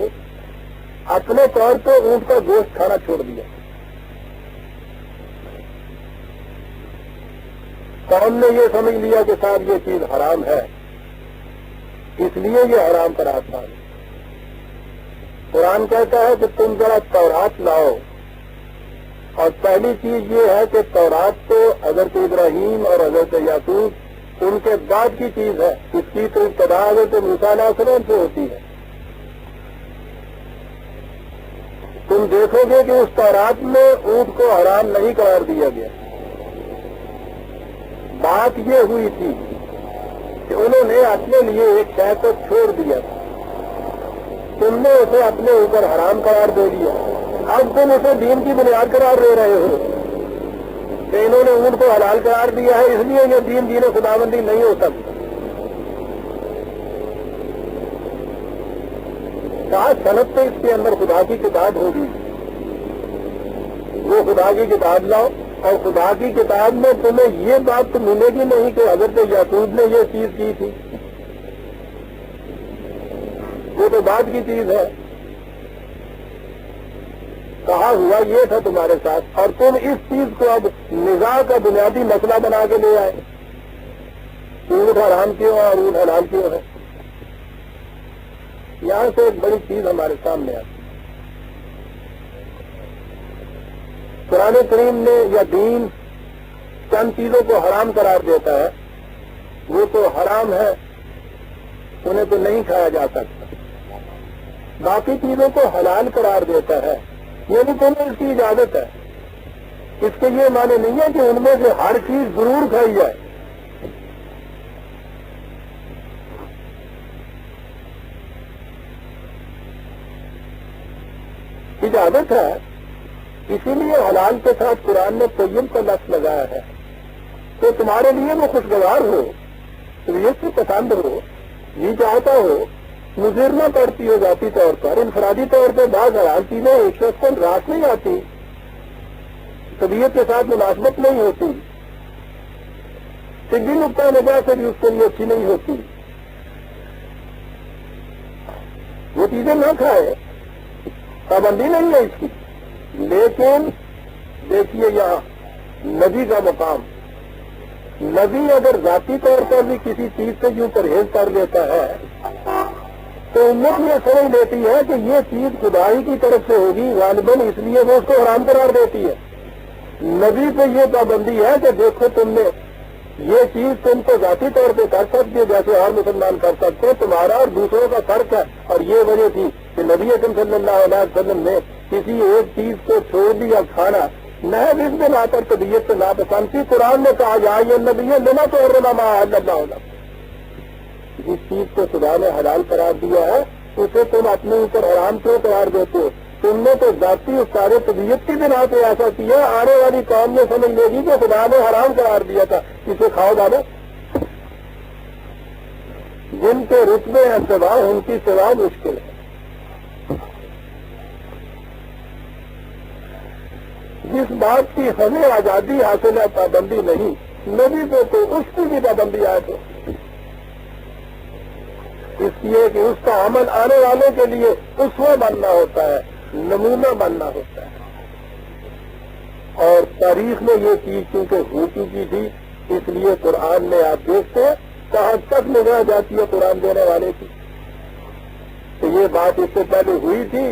اپنے طور پر اونٹ کا گوشت کھانا چھوڑ دیا۔ قوم نے یہ سمجھ لیا کہ صاحب یہ چیز حرام ہے، اس لیے یہ حرام قرار پا۔ قرآن کہتا ہے کہ تم ذرا تورات لاؤ، اور پہلی چیز یہ ہے کہ تورات تو حضرت ابراہیم اور حضرت یعقوب ان کے بعد کی چیز ہے، اس کی تو ابتدا حضرت موسیٰ علیہ السلام سے ہوتی ہے۔ تم دیکھو گے کہ اس تورات میں اونٹ کو حرام نہیں قرار دیا گیا۔ بات یہ ہوئی تھی کہ انہوں نے اپنے لیے ایک شے کو چھوڑ دیا تھا، تم نے اسے اپنے اوپر حرام قرار دے دیا، اب تم اسے دین کی بنیاد قرار دے رہے ہو کہ انہوں نے اونٹ کو حلال قرار دیا ہے، اس لیے یہ دین خداوندی نہیں ہو سکتا۔ کہا صنعت تو اس کے اندر خدا کی کتاب ہوگی، وہ خدا کی کتاب لاؤ، اور خدا کی کتاب میں تمہیں یہ بات تو ملے گی نہیں کہ حضرت یعقوب نے یہ چیز کی تھی، وہ تو بعد کی چیز ہے۔ کہا ہوا یہ تھا تمہارے ساتھ، اور تم اس چیز کو اب نزاع کا بنیادی مسئلہ بنا کے لے آئے، اونٹ حرام کیوں ہے اور اونٹ حلال کیوں ہے۔ یہاں سے ایک بڑی چیز ہمارے سامنے آتی، قرآن کریم نے یا دین چند چیزوں کو حرام قرار دیتا ہے، وہ تو حرام ہے، انہیں تو نہیں کھایا جا سکتا۔ باقی چیزوں کو حلال قرار دیتا ہے، یہ بھی تمہیں اس کی اجازت ہے۔ اس کے یہ معنی نہیں ہے کہ ان میں سے ہر چیز ضرور کھائی جائے۔ اجازت ہے، اسی لیے حلال کے ساتھ قرآن نے طیب کا لفظ لگایا ہے، تو تمہارے لیے وہ خوشگوار ہو، طبیعت سے پسند ہو، جی چاہتا ہو، مضر نہ پڑتی ہو ذاتی طور پر، انفرادی طور پر بعض حلال چیزیں ایک شخص کو راس نہیں آتی، طبیعت کے ساتھ مناسبت نہیں ہوتی، طبی نقطہ نظر سے بھی اس کے لیے اچھی نہیں ہوتی، وہ چیزیں نہ کھائے، پابندی نہیں ہے اس کی۔ لیکن دیکھیے یہاں نبی کا مقام، نبی اگر ذاتی طور پر بھی کسی چیز سے یوں پرہیز کر لیتا ہے تو امت یہ سمجھ لیتی ہے کہ یہ چیز خدائی کی طرف سے ہوگی غالباً، اس لیے وہ اس کو حرام قرار دیتی ہے۔ نبی پہ یہ پابندی ہے کہ دیکھو تم نے یہ چیز تم کو ذاتی طور پہ کر سکتی ہے جیسے اور مسلمان کر سکتے ہیں، تمہارا اور دوسروں کا فرق ہے، اور یہ وجہ تھی کہ نبی اکرم صلی اللہ علیہ وسلم نے کسی ایک چیز کو چھوڑ دیا کھانا، محض اس بنا پر طبیعت سے ناپسند تھی۔ قرآن نے کہا یا نبی لما تحرم ما احل اللہ لک، جس چیز کو خدا نے حلال قرار دیا ہے اسے تم اپنے اوپر حرام کیوں قرار دیتے ہو؟ تم نے تو ذاتی اس سارے طبیعت کی بنا پہ ایسا کیا، آنے والی قوم نے سمجھ لے گی کہ خدا نے حرام قرار دیا تھا، اسے کھاؤ ڈالو۔ جن کے رتبے ہیں سوا، ان کی سوا مشکل ہے۔ جس بات کی ہمیں آزادی حاصل ہے پابندی نہیں، نبی کو تو اس کی بھی پابندی آئے تو اس لیے کہ اس کا عمل آنے والوں کے لیے اسوہ بننا ہوتا ہے، نمونہ بننا ہوتا ہے۔ اور تاریخ میں یہ چیز چونکہ ہو چکی تھی، اس لیے قرآن نے آپ دیکھتے ہیں کہاں تک نگاہ جاتی ہے قرآن دینے والے کی۔ تو یہ بات اس سے پہلے ہوئی تھی،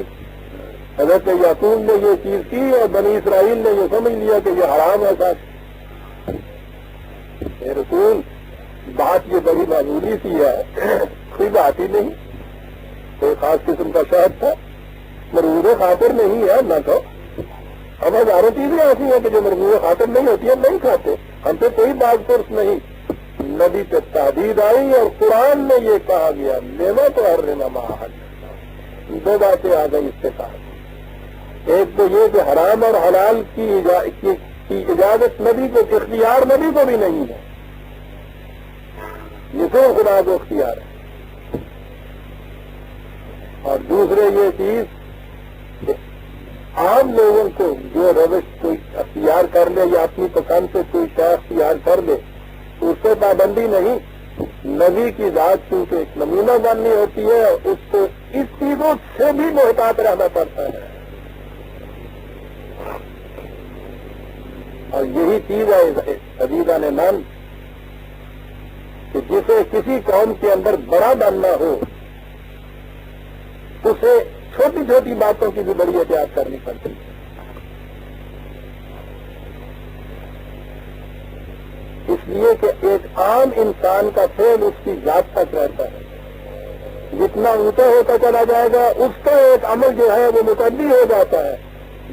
حضرت یعقوب نے یہ چیز کی اور بنی اسرائیل نے یہ سمجھ لیا کہ یہ حرام ہے ساتھ. اے رسول بات یہ بڑی معمولی سی ہے، کوئی بات ہی نہیں، کوئی خاص قسم کا شہد تھا، مرغوب خاطر نہیں ہے نہ تو. اب ہزاروں چیزیں ایسی ہیں کہ جو مرغوب خاطر نہیں ہوتی ہیں نہیں کھاتے، ہم سے کوئی بات پرس نہیں. نبی پہ تحدید آئی اور قرآن میں یہ کہا گیا لیوا تو ہر رما حل. دو باتیں آ گئی اس سے کہا، ایک تو یہ کہ حرام اور حلال کی اجازت نبی کو، اختیار نبی کو بھی نہیں ہے، یہ تو خدا کو اختیار ہے. اور دوسرے یہ چیز کہ عام لوگوں کو جو روش کوئی اختیار کر لے یا اپنی پسند سے کوئی شے اختیار کر لے اس سے پابندی نہیں. نبی کی ذات چونکہ ایک نمونہ بننی ہوتی ہے، اس کو اس چیزوں سے بھی محتاط رہنا پڑتا ہے. اور یہی چیز ہے عزیزان من کہ جسے کسی قوم کے اندر بڑا بننا ہو اسے چھوٹی چھوٹی باتوں کی بھی بڑی احتیاط کرنی پڑتی ہے. اس لیے کہ ایک عام انسان کا فعل اس کی ذات تک رہتا ہے، جتنا اونچا ہوتا چلا جائے گا اس کا ایک عمل جو ہے وہ متعدی ہو جاتا ہے.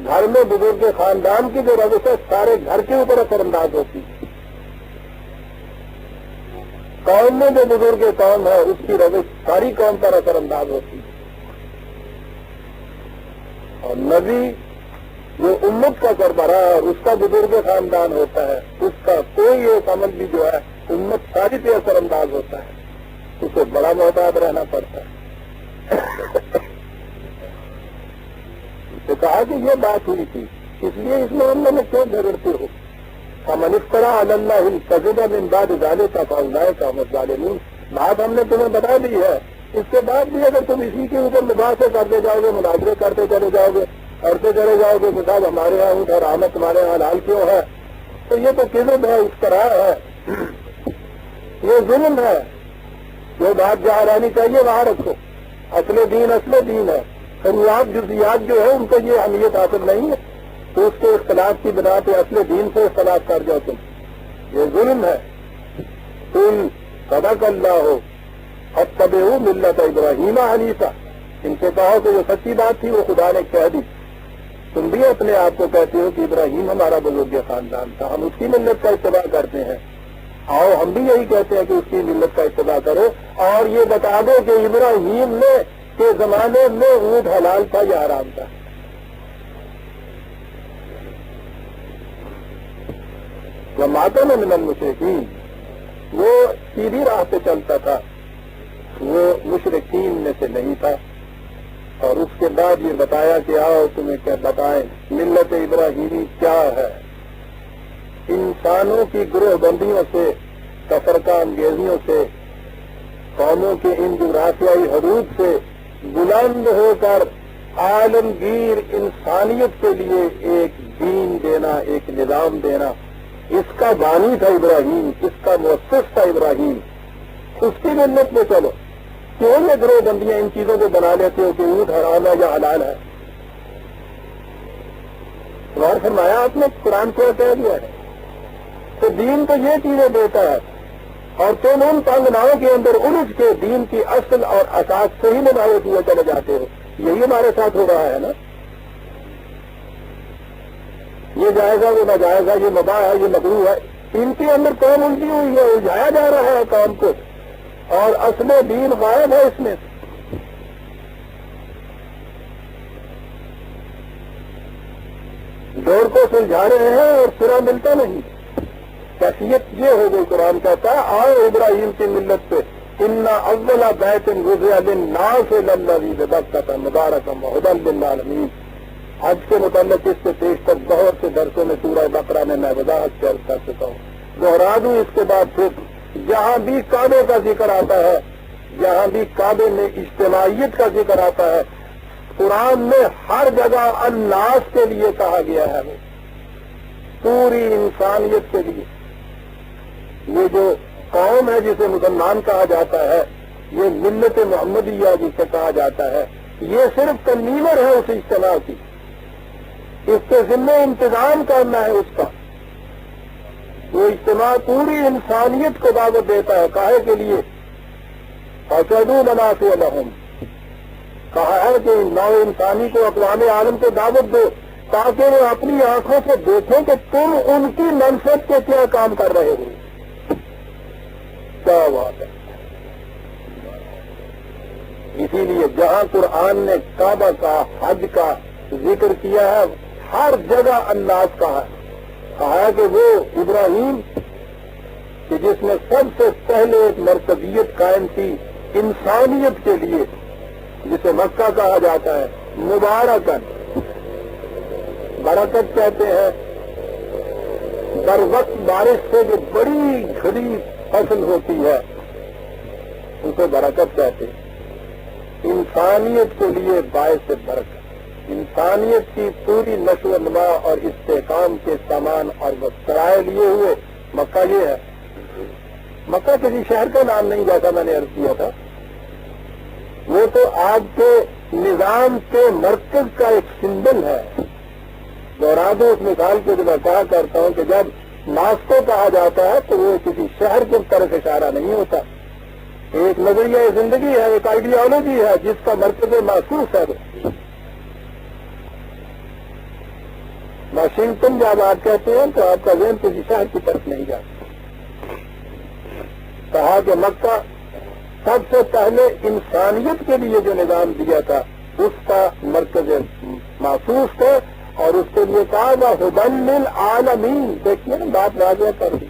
گھر میں بزرگ خاندان کی جو روش ہے سارے گھر کے اوپر اثر انداز ہوتی ہے. قوم میں جو بزرگ قوم ہے اس کی روش ساری قوم پر اثر انداز ہوتی ہے. اور نبی جو امت کا سربراہ ہے اس کا بزرگ خاندان ہوتا ہے، اس کا کوئی ایک عمل بھی جو ہے امت ساری پہ اثر انداز ہوتا ہے، اسے بڑا محتاط رہنا پڑتا ہے. تو کہا کہ یہ بات ہوئی تھی، اس لیے اس معاملے میں کیوں جھگڑتے ہو؟ فمن افترى على الله الكذب من بعد ذلك فاولئك هم الظالمون. بات ہم نے تمہیں بتا دی ہے، اس کے بعد بھی اگر تم اسی کے اوپر مباحثے کرتے جاؤ گے، مناظرے کرتے چلے جاؤ گے، کرتے چلے جاؤ گے کہ صاحب ہمارے یہاں اونٹ حرام تمہارے یہاں حلال کیوں ہے، تو یہ تو کذب ہے، افتراء ہے، یہ ظلم ہے. جو بات جہاں رہنی چاہیے وہاں رکھو. اصل دین ہے، شروعات جزیات جو ہے ان کو یہ اہمیت حاصل نہیں ہے، تو اس کے اختلاف کی بنا پہ اصل دین سے اختلاف کر جاؤ تم، یہ ظلم ہے. تم صدق اللہ ہو اتبعوا ملت ابراہیم حنیفا، ان سے کہو کہ جو سچی بات تھی وہ خدا نے کہہ دی. تم بھی اپنے آپ کو کہتے ہو کہ ابراہیم ہمارا بزرگ خاندان تھا، ہم اس کی ملت کا اتباع کرتے ہیں. آؤ ہم بھی یہی کہتے ہیں کہ اس کی ملت کا اتباع کرو، اور یہ بتا دو کہ ابراہیم نے کے زمانے میں اونٹ حلال تھا یا حرام تھا. ماتم من المشرکین، وہ سیدھی راہ پہ چلتا تھا، وہ مشرکین میں سے نہیں تھا. اور اس کے بعد یہ بتایا کہ آؤ تمہیں کیا بتائیں ملت ابراہیمی کیا ہے. انسانوں کی گروہ بندیوں سے، تفرقہ انگیزیوں سے، قوموں کے ان جغرافیائی حدود سے بلند ہو کر عالمگیر انسانیت کے لیے ایک دین دینا، ایک نظام دینا، اس کا بانی تھا ابراہیم، اس کا مؤسس تھا ابراہیم. اس کی ملت میں چلو. کیوں یہ گروہ بندیاں ان چیزوں کو بنا لیتے ہو کہ اونٹ حرام ہے یا حلال ہے؟ غور فرمایا آپ نے قرآن کو کہہ دیا ہے تو دین تو یہ چیزیں دیتا ہے، اور تم ان تنگناؤں کے اندر الجھ کے دین کی اصل اور اساس سے ہی نبھائے ہوئے چلے جاتے ہو. یہی ہمارے ساتھ ہو رہا ہے نا. یہ جائے گا وہ نہ جائے گا، یہ مباح ہے یہ مکروہ ہے، ان کے اندر قوم الجھی ہوئی ہے، الجھایا جا رہا ہے کام کو، اور اصل دین غائب ہے اس میں. جوڑ کو سلجھا رہے ہیں اور سرا ملتا نہیں. کیفیت یہ ہو گئی. قرآن کہتا ہے آؤ ابراہیم کی ملت پہ، ان اول بیت وضع للناس للذی ببکۃ مبارکا وہدی للعالمین. حج کے متعلق اس سے پیش تک بہت سے درسوں میں سورہ بقرہ میں وضاحت سے عرض کر چکا ہوں. دوہرا دوں اس کے بعد پھر جہاں بھی کعبے کا ذکر آتا ہے، جہاں بھی کعبے میں اجتماعیت کا ذکر آتا ہے، قرآن میں ہر جگہ الناس کے لیے کہا گیا ہے، وہ پوری انسانیت کے لیے. یہ جو قوم ہے جسے مسلمان کہا جاتا ہے، یہ ملت محمدیہ جسے کہا جاتا ہے، یہ صرف کنوینر ہے اس اجتماع کی، اس کے ذمے انتظام کرنا ہے اس کا. وہ اجتماع پوری انسانیت کو دعوت دیتا ہے. کاہے کے لیے؟ فَشَهِدُوا مَنَافِعَ لَهُمْ، کہا ہے کہ نو انسانی کو، اقوام عالم کو دعوت دو تاکہ وہ اپنی آنکھوں سے دیکھیں کہ تم ان کی منفعت کے کیا کام کر رہے ہو. کیا بات ہے! اسی لیے جہاں قرآن نے کعبہ کا، حج کا ذکر کیا ہے، ہر جگہ انداز کہا ہے کہ وہ ابراہیم کہ جس نے سب سے پہلے ایک مرکزیت قائم کی انسانیت کے لیے، جسے مکہ کہا جاتا ہے، مبارکن، برکت کہتے ہیں در وقت بارش سے جو بڑی گھڑی فصل ہوتی ہے اسے برکت کہتے ہیں. انسانیت کے لیے باعث برکت، انسانیت کی پوری نشو و نما اور استحکام کے سامان اور ذرائع لیے ہوئے مکہ یہ ہے. مکہ کسی شہر کا نام نہیں، جیسا میں نے عرض کیا تھا، وہ تو آج کے نظام کے مرکز کا ایک سمبل ہے. دوہرا دو اس مثال کو جو میں کہا کرتا ہوں کہ جب ماسکو کہا جاتا ہے تو وہ کسی شہر کی طرف اشارہ نہیں ہوتا، ایک نظریہ زندگی ہے، ایک آئیڈیالوجی ہے جس کا مرکز محسوس ہے. واشنگٹن جب آپ کہتے ہیں تو آپ کا ذہن کسی شہر کی طرف نہیں جاتا. کہا کہ مکہ سب سے پہلے انسانیت کے لیے جو نظام دیا تھا اس کا مرکز محسوس تھا، اور اس کے لیے کہا گا ہدی للعالمین. دیکھیے نا بات واضح کر دی،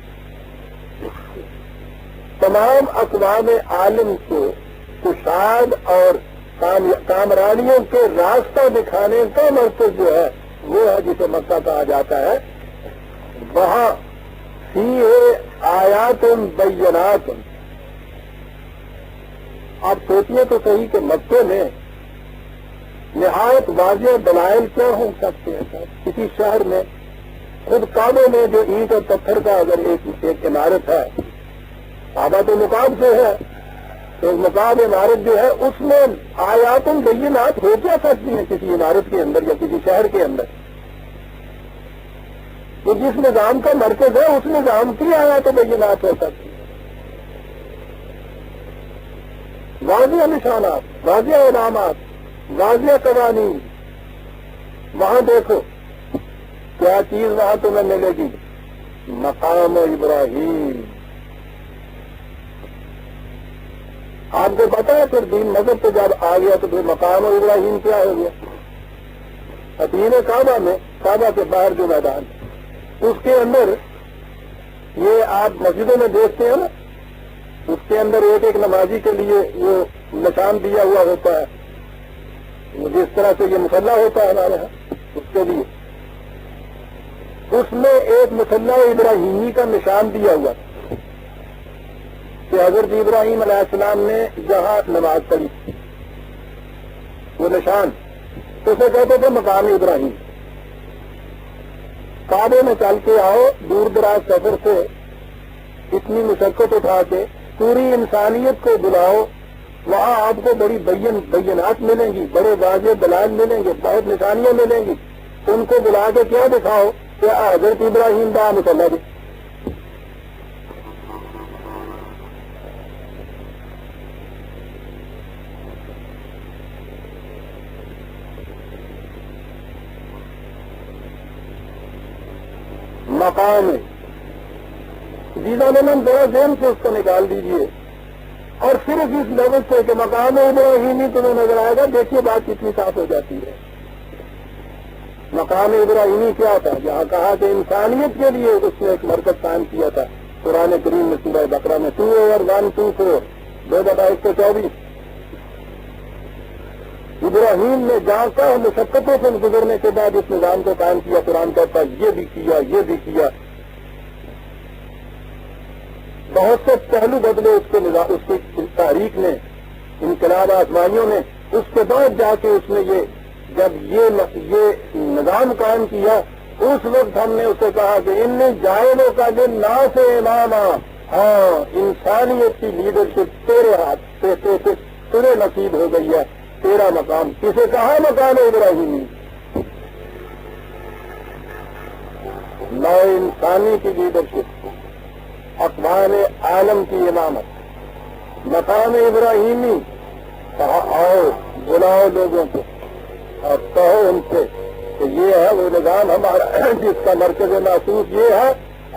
تمام اقوام عالم کو کشاد اور کامرانیوں کے راستہ دکھانے کا مرکز جو ہے وہ ہے جسے مکہ کہا جاتا ہے. وہاں فیہ آیات بینات. آپ سوچیے تو صحیح کہ مکے میں نہایت واضح دلائل کیا ہو سکتے ہیں سر. کسی شہر میں خود کعبے میں جو اینٹ اور پتھر کا اگر ایک عمارت ہے، کعبہ تو مقام سے ہے، تو مقام عمارت جو ہے اس میں آیات بینات ہو کیا سکتی ہیں کسی عمارت کے اندر یا کسی شہر کے اندر. تو جس نظام کا مرکز ہے اس نظام کی آیات بینات ہو سکتی ہیں. واضح نشانات، واضح علامات، واضح قوانین. وہاں دیکھو کیا چیز وہاں تمہیں ملے گی، مقام ابراہیم. آپ کو پتا ہے پھر دین مذہب پہ جب آ گیا تو پھر مقام ابراہیم کیا ہو گیا؟ حتیم کعبہ میں، کعبہ کے باہر جو میدان اس کے اندر یہ آپ مسجدوں میں دیکھتے ہیں نا، اس کے اندر ایک ایک نمازی کے لیے وہ نشان دیا ہوا ہوتا ہے، جس طرح سے یہ مسلح ہوتا ہے ہمارے یہاں، اس کے لیے اس میں ایک مسلح ابراہیمی کا نشان دیا ہوا کہ حضرت ابراہیم علیہ السلام نے جہاں نماز پڑھی، وہ نشان اسے کہتے تھے مقام ابراہیم. کعبے میں چل کے آؤ، دور دراز سفر سے اتنی مشقت اٹھا کے پوری انسانیت کو بلاؤ، وہاں آپ کو بڑی بینات ملیں گی، بڑے واضح دلائل ملیں گے، بہت نشانیاں ملیں گی. ان کو بلا کے کیا دکھاؤ کہ حضرت ابراہیم دا مسلح دی. مقام جیزا نے ذرا ذہن سے اس کو نکال دیجئے اور صرف اس لیول سے کہ مقام ابراہیمی تمہیں نظر آئے گا، دیکھیے بات کتنی صاف ہو جاتی ہے. مقام ابراہیمی کیا تھا؟ جہاں کہا کہ انسانیت کے لیے اس نے ایک مرکز قائم کیا تھا. قرآن کریم میں سورہ بقرہ میں 2/124 2/124 ابراہیم نے جہاں کا مشقتوں سے گزرنے کے بعد اس نظام کو قائم کیا. قرآن کہتا ہے یہ بھی کیا، یہ بھی کیا. بہت سے پہلو بدلے اس کی تحریک نے، انقلاب آسمانیوں نے. اس کے بعد جا کے اس نے جب یہ نظام قائم کیا، اس وقت ہم نے اسے کہا کہ ان جائلوں کا دن نا سے اماما. ہاں، انسانیت کی لیڈرشپ تیرے ہاتھ سے تجھے نصیب ہو گئی ہے تیرا مقام کسے کہا مقام ابراہیمی؟ نو انسانی کی لیڈرشپ، اقوام عالم کی امامت، مقام ابراہیمی، کہا آؤ بلاؤ لوگوں کو اور کہو ان سے کہ یہ ہے وہ نظام ہمارا جس کا مرکز محسوس یہ ہے،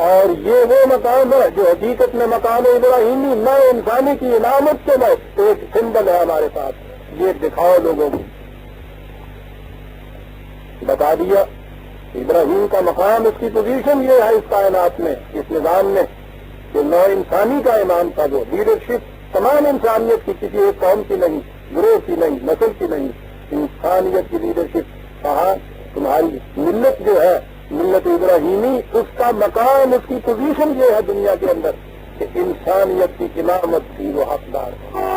اور یہ وہ مقام ہے جو حقیقت میں مقام ابراہیمی نو انسانی کی امامت کے میں ایک سمبل ہے ہمارے پاس، یہ دکھاؤ لوگوں کو۔ بتا دیا ابراہیم کا مقام، اس کی پوزیشن یہ ہے اس کائنات میں، اس نظام میں، کہ نو انسانی کا امام تھا، وہ لیڈرشپ تمام انسانیت کی، کسی ایک قوم کی نہیں، گروہ کی نہیں، نسل کی نہیں، انسانیت کی لیڈرشپ۔ کہا تمہاری ملت جو ہے ملت ابراہیمی، اس کا مقام، اس کی پوزیشن یہ ہے دنیا کے اندر کہ انسانیت کی امامت کی وہ حقدار ہے۔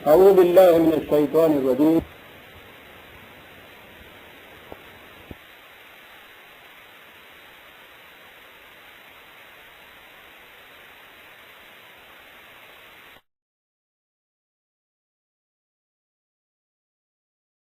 اعوذ باللہ من الشیطان الرجیم۔